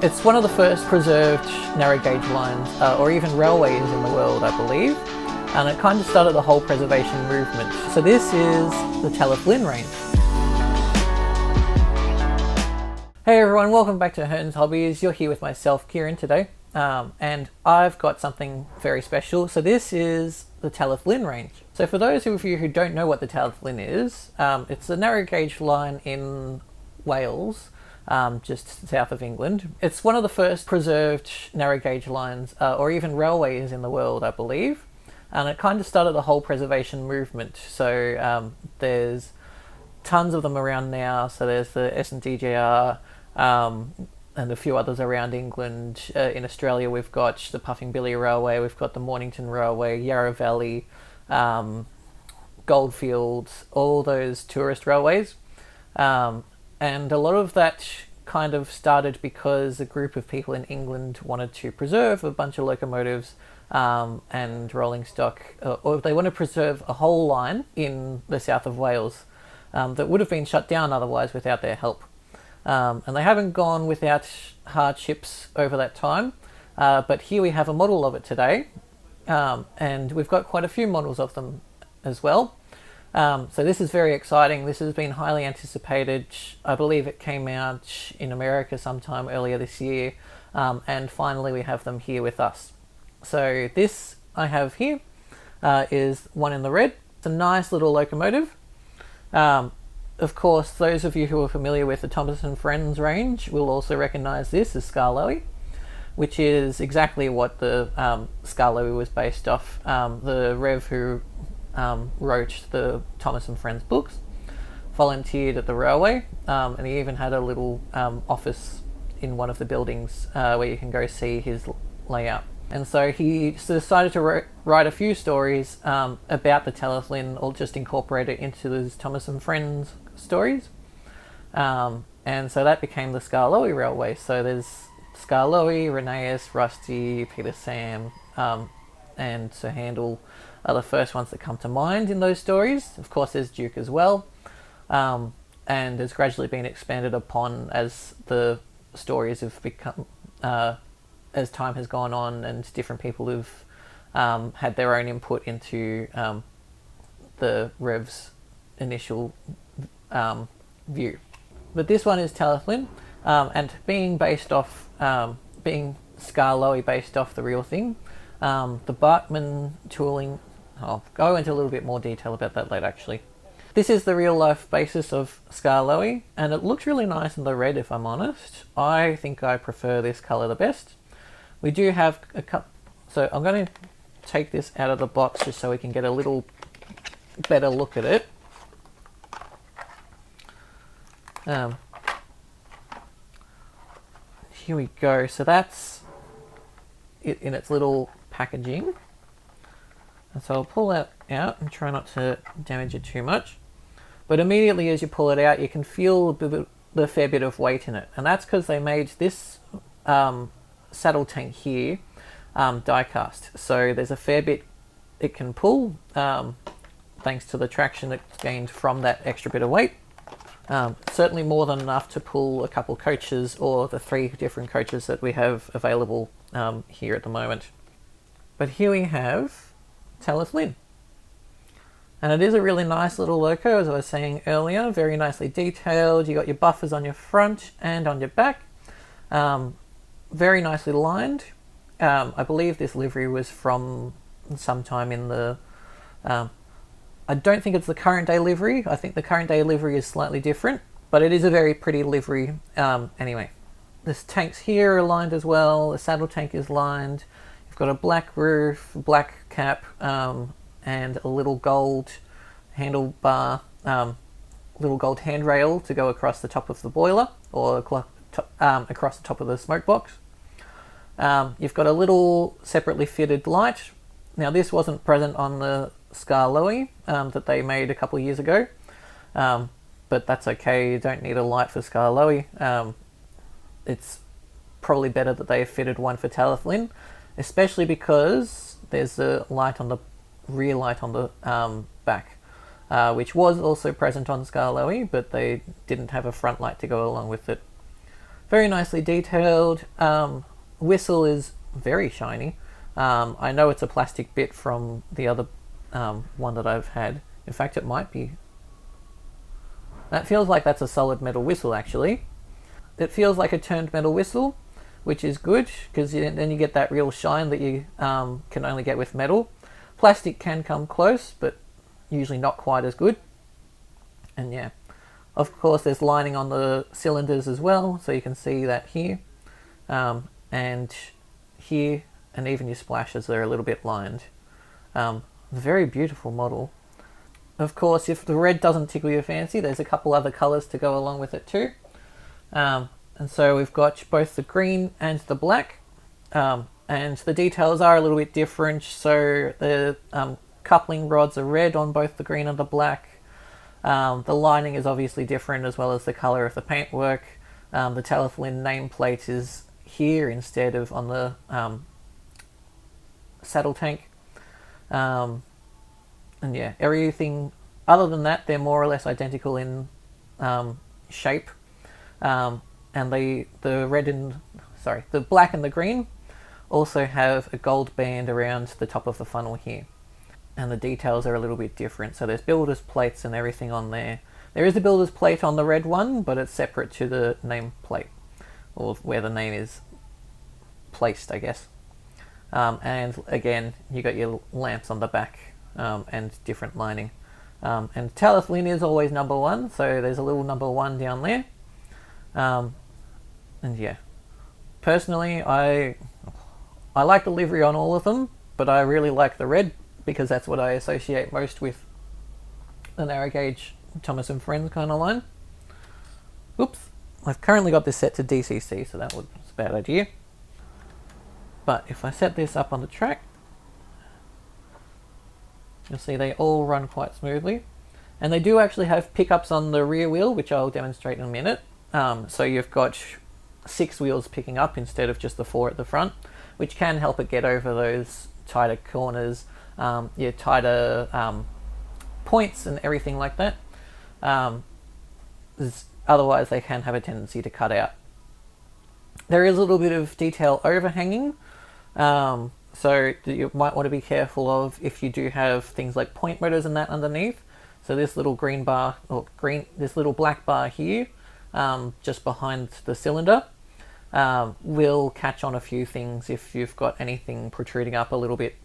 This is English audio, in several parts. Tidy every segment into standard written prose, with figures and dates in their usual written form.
It's one of the first preserved narrow gauge lines, or even railways in the world, I believe, and it kind of started the whole preservation movement. So this is the Talyllyn range. Hey everyone, welcome back to Hearns Hobbies. You're here with myself, Kieran, today, and I've got something very special. So this is the Talyllyn range. So for those of you who don't know what the Talyllyn is, it's a narrow gauge line in Wales, just south of England. It's one of the first preserved narrow gauge lines, or even railways in the world, I believe, and it kind of started the whole preservation movement. So there's tons of them around now. So there's the SNDJR, and a few others around England. In Australia we've got the Puffing Billy Railway, we've got the Mornington Railway, Yarra Valley, Goldfields, all those tourist railways. And a lot of that kind of started because a group of people in England wanted to preserve a bunch of locomotives and rolling stock, or they want to preserve a whole line in the south of Wales that would have been shut down otherwise without their help. And they haven't gone without hardships over that time, but here we have a model of it today, and we've got quite a few models of them as well. So this is very exciting. This has been highly anticipated. I believe it came out in America sometime earlier this year, and finally we have them here with us. So this I have here is one in the red. It's a nice little locomotive. Of course, those of you who are familiar with the Thomas Friends range will also recognise this as Skarloey, which is exactly what the Skarloey was based off. The Rev who wrote the Thomas and Friends books volunteered at the railway, and he even had a little office in one of the buildings where you can go see his layout. And so he decided to write a few stories about the Talyllyn, or just incorporate it into his Thomas and Friends stories, and so that became the Skarloey Railway. So there's Skarloey, Rheneas, Rusty, Peter Sam, and Sir Handel are the first ones that come to mind in those stories. Of course there's Duke as well, and has gradually been expanded upon as the stories have become, as time has gone on and different people have had their own input into the Rev's initial view. But this one is Talyllyn, and being based off, being Skarloey based off the real thing, the Bachmann Talyllyn, I'll go into a little bit more detail about that later actually. This is the real life basis of Skarloey, and it looks really nice in the red, if I'm honest. I think I prefer this colour the best. We do have a cup, so I'm going to take this out of the box just so we can get a little better look at it. Here we go. So that's it in its little packaging. And so I'll pull that out and try not to damage it too much. But immediately as you pull it out, you can feel the fair bit of weight in it. And that's because they made this saddle tank here diecast. So there's a fair bit it can pull, thanks to the traction that's gained from that extra bit of weight. Certainly more than enough to pull a couple coaches, or the 3 different coaches that we have available here at the moment. But here we have Talyllyn, and it is a really nice little loco, as I was saying earlier, very nicely detailed. You got your buffers on your front and on your back, very nicely lined. I believe this livery was from sometime in the I don't think it's the current day livery. I think the current day livery is slightly different, but it is a very pretty livery anyway. This tanks here are lined as well. The saddle tank is lined. You've got a black roof, black cap, and a little gold handlebar, little gold handrail to go across the top of the boiler, or across the top of the smoke box. You've got a little separately fitted light. Now this wasn't present on the Skarloey that they made a couple of years ago, but that's okay. You don't need a light for Skarloey. It's probably better that they fitted one for Talyllyn, especially because there's a light on the rear light on the back, which was also present on Skarloey, but they didn't have a front light to go along with it. Very nicely detailed. Whistle is very shiny. I know it's a plastic bit from the other one that I've had. In fact, it might be. That feels like that's a solid metal whistle, actually. It feels like a turned metal whistle, which is good, because then you get that real shine that you can only get with metal. Plastic can come close, but usually not quite as good. And yeah, of course there's lining on the cylinders as well, so you can see that here. And here, and even your splashes are a little bit lined. Very beautiful model. Of course, if the red doesn't tickle your fancy, there's a couple other colours to go along with it too. And so we've got both the green and the black. And the details are a little bit different. So the coupling rods are red on both the green and the black. The lining is obviously different, as well as the colour of the paintwork. The Talyllyn nameplate is here instead of on the saddle tank. And yeah, everything other than that, they're more or less identical in shape. And the black and the green also have a gold band around the top of the funnel here. And the details are a little bit different. So there's builder's plates and everything on there. There is a builder's plate on the red one, but it's separate to the name plate, or where the name is placed, I guess. And again, you got your lamps on the back and different lining. And Talyllyn is always number 1, so there's a little number 1 down there. And yeah, personally, I like the livery on all of them, but I really like the red, because that's what I associate most with the narrow gauge Thomas and Friends kind of line. Oops, I've currently got this set to DCC, so that was a bad idea. But if I set this up on the track, you'll see they all run quite smoothly. And they do actually have pickups on the rear wheel, which I'll demonstrate in a minute. So you've got 6 wheels picking up instead of just the 4 at the front, which can help it get over those tighter corners, your tighter points and everything like that. Otherwise they can have a tendency to cut out. There is a little bit of detail overhanging, so you might want to be careful of if you do have things like point motors and that underneath. So this little green bar, or this little black bar here, just behind the cylinder, will catch on a few things if you've got anything protruding up a little bit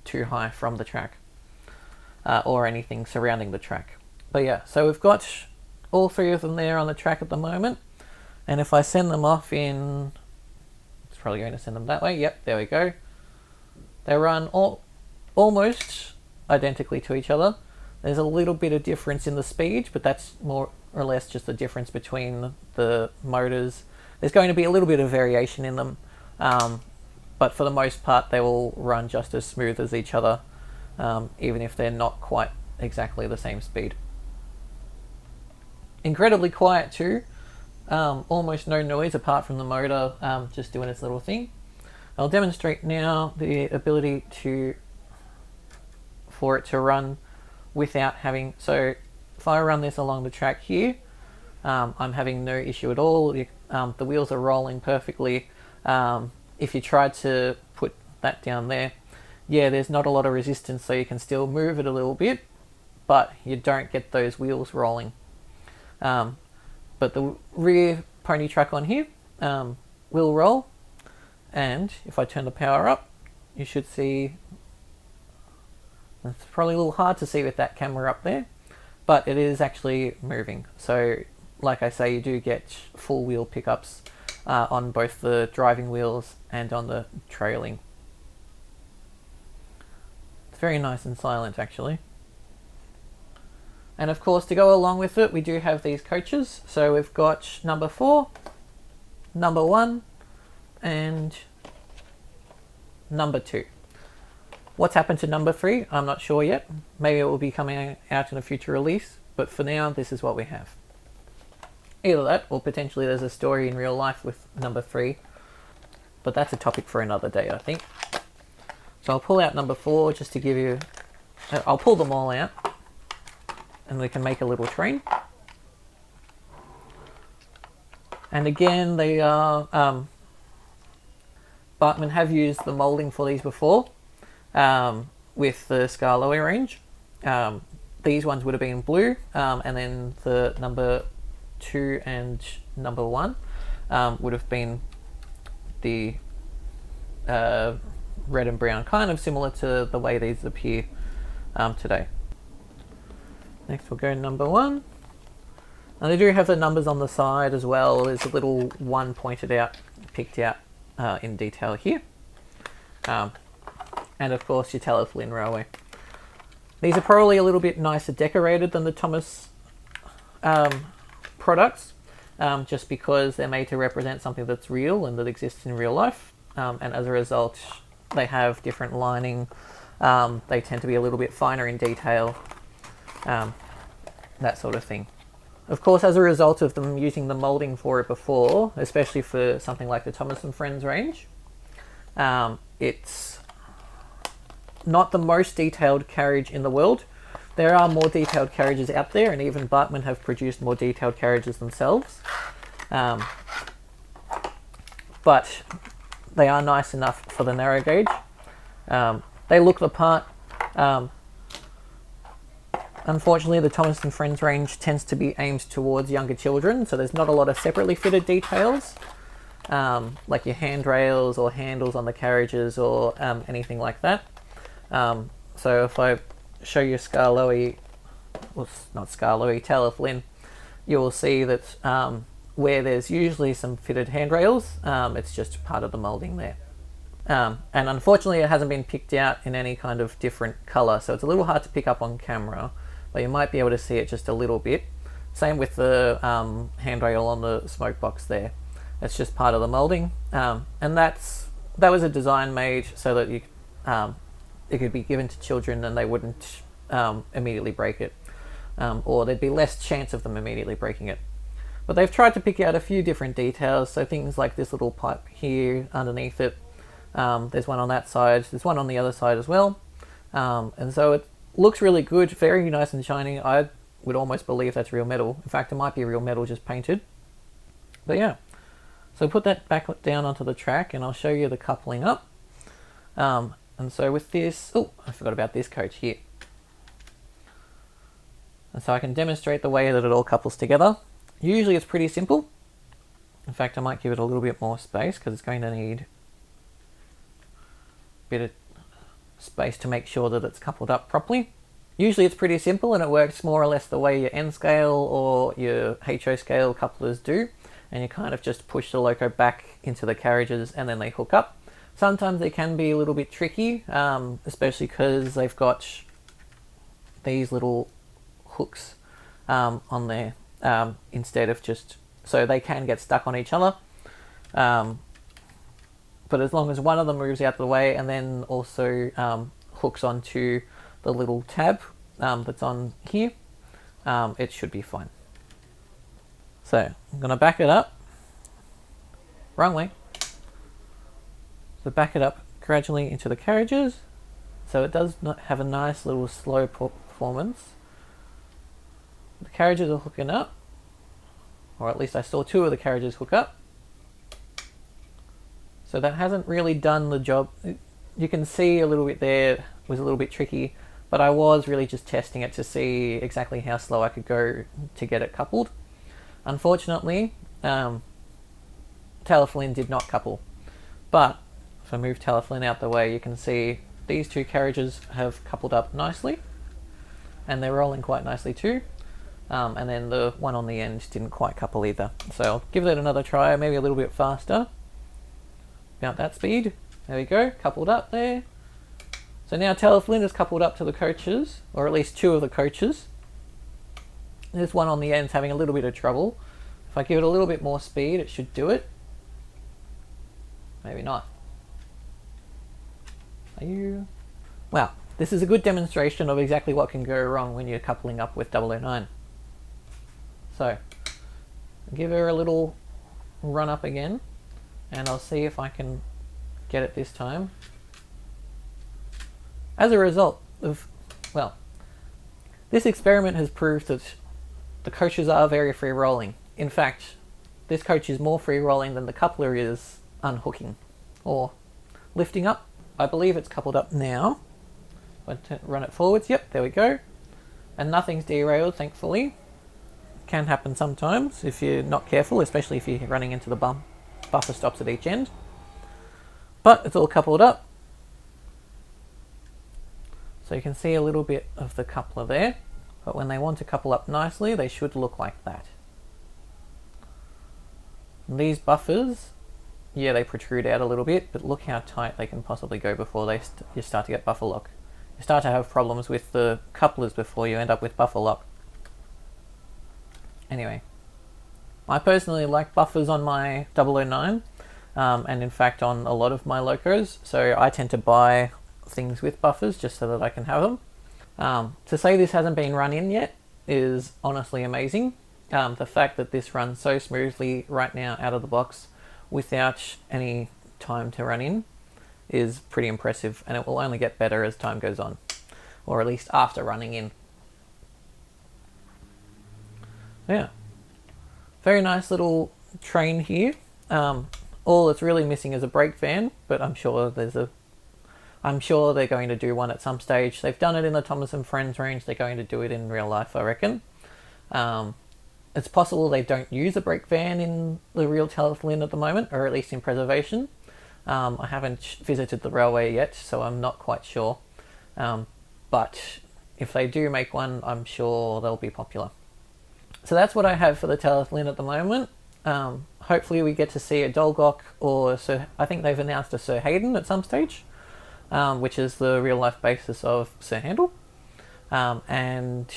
too high from the track, or anything surrounding the track. But yeah, so we've got all 3 of them there on the track at the moment. And if I send them off in, it's probably going to send them that way. Yep, there we go. They run almost identically to each other. There's a little bit of difference in the speed, but that's more or less just the difference between the motors. There's going to be a little bit of variation in them, but for the most part they will run just as smooth as each other, even if they're not quite exactly the same speed. Incredibly quiet too. Almost no noise apart from the motor just doing its little thing. I'll demonstrate now the ability for it to run without having, so if I run this along the track here, I'm having no issue at all. The wheels are rolling perfectly. If you try to put that down there, yeah, there's not a lot of resistance, so you can still move it a little bit, but you don't get those wheels rolling. But the rear pony truck on here will roll, and if I turn the power up, you should see, it's probably a little hard to see with that camera up there, but it is actually moving. So like I say, you do get full wheel pickups on both the driving wheels and on the trailing. It's very nice and silent actually. And of course, to go along with it, we do have these coaches. So we've got number 4, number 1, and number 2. What's happened to number 3? I'm not sure yet. Maybe it will be coming out in a future release, but for now, this is what we have. Either that, or potentially there's a story in real life with number 3, but that's a topic for another day, I think. So I'll pull out number 4 just to give you, I'll pull them all out, and we can make a little train. And again, they are Bachmann have used the moulding for these before with the Skarloey range. These ones would have been blue, and then the number 2 and number 1 would have been the red and brown, kind of similar to the way these appear today. Next we'll go number 1. Now they do have the numbers on the side as well. There's a little 1 pointed out, picked out in detail here. And of course your Talyllyn Railway. These are probably a little bit nicer decorated than the Thomas products, just because they're made to represent something that's real and that exists in real life. And as a result, they have different lining. They tend to be a little bit finer in detail, that sort of thing. Of course, as a result of them using the moulding for it before, especially for something like the Thomas Friends range, it's not the most detailed carriage in the world. There are more detailed carriages out there, and even Bachmann have produced more detailed carriages themselves. But they are nice enough for the narrow gauge. They look the part. Unfortunately, the Thomas Friends range tends to be aimed towards younger children, so there's not a lot of separately fitted details, like your handrails or handles on the carriages or anything like that. So if I show you Skarloey, well, not Skarloey, Talyllyn, you will see that where there's usually some fitted handrails, it's just part of the moulding there. And unfortunately it hasn't been picked out in any kind of different colour, so it's a little hard to pick up on camera, but you might be able to see it just a little bit. Same with the handrail on the smoke box there. It's just part of the moulding, and that was a design made so that you it could be given to children and they wouldn't immediately break it, or there'd be less chance of them immediately breaking it. But they've tried to pick out a few different details, so things like this little pipe here underneath it. There's one on that side, there's one on the other side as well, and so it looks really good, very nice and shiny. I would almost believe that's real metal. In fact, it might be real metal just painted. But yeah, so put that back down onto the track and I'll show you the coupling up. And so with this, oh, I forgot about this coach here. And so I can demonstrate the way that it all couples together. Usually it's pretty simple. In fact, I might give it a little bit more space because it's going to need a bit of space to make sure that it's coupled up properly. Usually it's pretty simple and it works more or less the way your N scale or your HO scale couplers do. And you kind of just push the loco back into the carriages and then they hook up. Sometimes they can be a little bit tricky, especially because they've got these little hooks on there instead of just, so they can get stuck on each other. But as long as one of them moves out of the way and then also hooks onto the little tab that's on here, it should be fine. So I'm going to back it up. Wrong way. So back it up gradually into the carriages. So it does not have a nice little slow performance. The carriages are hooking up, or at least I saw 2 of the carriages hook up. So that hasn't really done the job. You can see a little bit there was a little bit tricky, but I was really just testing it to see exactly how slow I could go to get it coupled. Unfortunately, Talyllyn did not couple, but if I move Talyllyn out the way, you can see these 2 carriages have coupled up nicely, and they're rolling quite nicely too. And then the one on the end didn't quite couple either. So I'll give that another try, maybe a little bit faster. About that speed. There we go, coupled up there. So now Talyllyn is coupled up to the coaches, or at least 2 of the coaches. This one on the end's having a little bit of trouble. If I give it a little bit more speed, it should do it. Maybe not. Are you? Wow, this is a good demonstration of exactly what can go wrong when you're coupling up with 009. So, give her a little run up again, and I'll see if I can get it this time. As a result of, well, this experiment has proved that the coaches are very free rolling. In fact, this coach is more free rolling than the coupler is unhooking or lifting up. I believe it's coupled up now. Run it forwards. Yep, there we go. And nothing's derailed, thankfully. Can happen sometimes if you're not careful, especially if you're running into the buffer stops at each end. But it's all coupled up. So you can see a little bit of the coupler there. But when they want to couple up nicely, they should look like that. And these buffers, yeah, they protrude out a little bit, but look how tight they can possibly go before you start to get buffer lock. You start to have problems with the couplers before you end up with buffer lock. Anyway, I personally like buffers on my 009, and in fact on a lot of my locos, so I tend to buy things with buffers just so that I can have them. To say this hasn't been run in yet is honestly amazing. The fact that this runs so smoothly right now out of the box without any time to run in is pretty impressive, and it will only get better as time goes on, or at least after running in. Yeah, very nice little train here. All it's really missing is a brake van, but I'm sure they're going to do one at some stage. They've done it in the Thomas and Friends range. They're going to do it in real life, I reckon. It's possible they don't use a brake van in the real Talyllyn at the moment, or at least in preservation. I haven't visited the railway yet, so I'm not quite sure. But if they do make one, I'm sure they'll be popular. So that's what I have for the Talyllyn at the moment. Hopefully we get to see a Dolgok, or I think they've announced a Sir Hayden at some stage, which is the real life basis of Sir Handel. And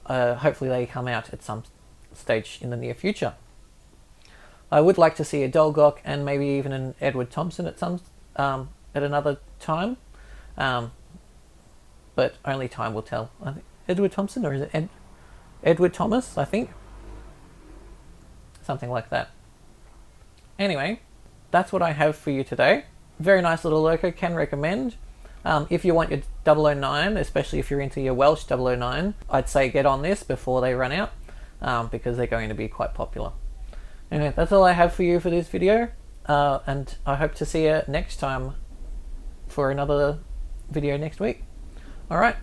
hopefully they come out at some stage in the near future. I would like to see a Dolgok and maybe even an Edward Thompson at another time, but only time will tell. I think Edward Thompson, or is it Edward Thomas? I think something like that. Anyway, that's what I have for you today. Very nice little loco, can recommend. If you want your 009, especially if you're into your Welsh 009, I'd say get on this before they run out, because they're going to be quite popular. Anyway, that's all I have for you for this video, and I hope to see you next time for another video next week. Alright,